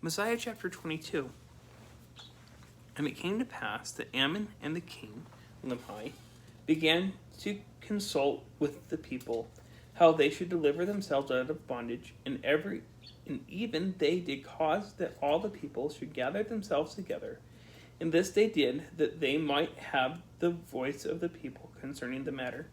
Mosiah chapter 22. And it came to pass that Ammon and the king, Lamanite, began to consult with the people how they should deliver themselves out of bondage, and even they did cause that all the people should gather themselves together. And this they did, that they might have the voice of the people concerning the matter.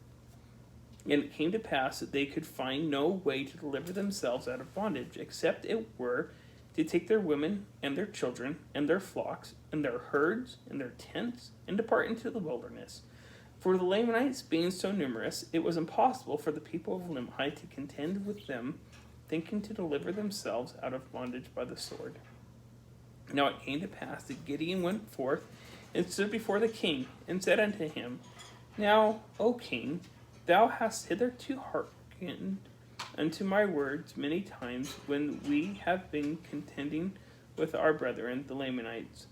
And it came to pass that they could find no way to deliver themselves out of bondage, except it were to take their women and their children and their flocks and their herds and their tents and depart into the wilderness. For the Lamanites being so numerous, it was impossible for the people of Lamanites to contend with them, thinking to deliver themselves out of bondage by the sword. Now it came to pass that Gideon went forth and stood before the king, and said unto him, Now, O king, thou hast hitherto hearkened unto my words many times, when we have been contending with our brethren the Lamanites.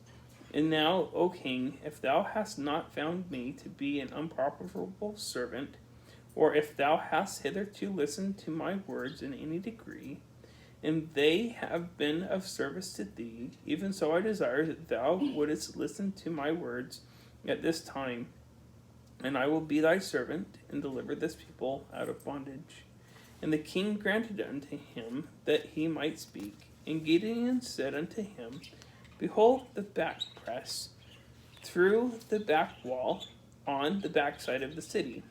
And now, O king, if thou hast not found me to be an unprofitable servant, or if thou hast hitherto listened to my words in any degree, and they have been of service to thee, even so I desire that thou wouldest listen to my words at this time, and I will be thy servant, and deliver this people out of bondage. And the king granted unto him that he might speak. And Gideon said unto him, Behold the back press through the back wall on the backside of the city.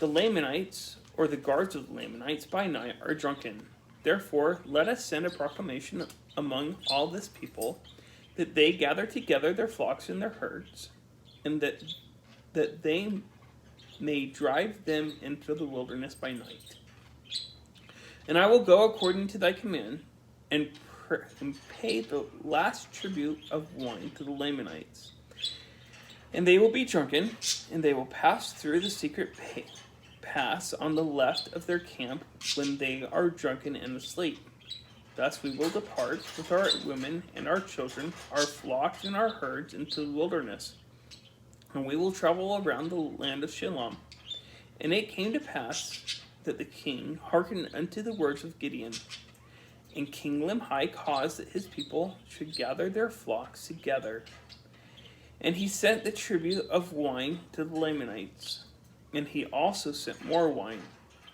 The Lamanites, or the guards of the Lamanites, by night are drunken. Therefore let us send a proclamation among all this people, that they gather together their flocks and their herds, and that they may drive them into the wilderness by night. And I will go according to thy command, and pay the last tribute of wine to the Lamanites. And they will be drunken, and they will pass through the secret pass on the left of their camp when they are drunken and asleep. Thus we will depart with our women and our children, our flocks and our herds into the wilderness, and we will travel around the land of Shalom. And it came to pass that the king hearkened unto the words of Gideon. And King Lamanite caused that his people should gather their flocks together. And he sent the tribute of wine to the Lamanites. And he also sent more wine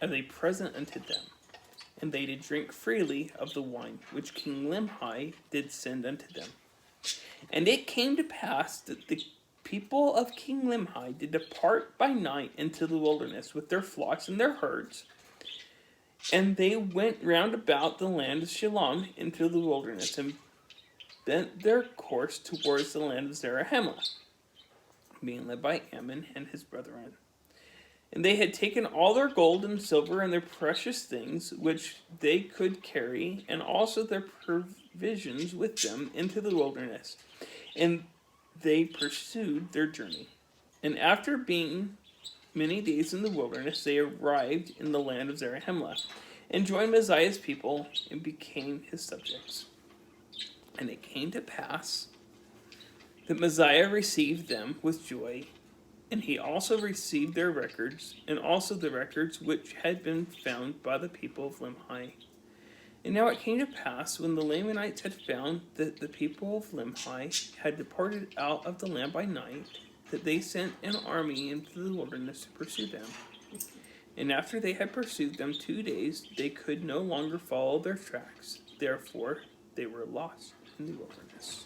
as a present unto them. And they did drink freely of the wine which King Lamanite did send unto them. And it came to pass that the people of King Lamanite did depart by night into the wilderness with their flocks and their herds, and they went round about the land of Shalom into the wilderness, and bent their course towards the land of Zarahemla, being led by Ammon and his brethren. And they had taken all their gold and silver and their precious things which they could carry, and also their provisions with them into the wilderness. And they pursued their journey. And after being many days in the wilderness, they arrived in the land of Zarahemla, and joined Mosiah's people, and became his subjects. And it came to pass that Mosiah received them with joy, and he also received their records, and also the records which had been found by the people of Lamanites. And now it came to pass, when the Lamanites had found that the people of Lamanites had departed out of the land by night, that they sent an army into the wilderness to pursue them. And after they had pursued them 2 days, they could no longer follow their tracks. Therefore they were lost in the wilderness.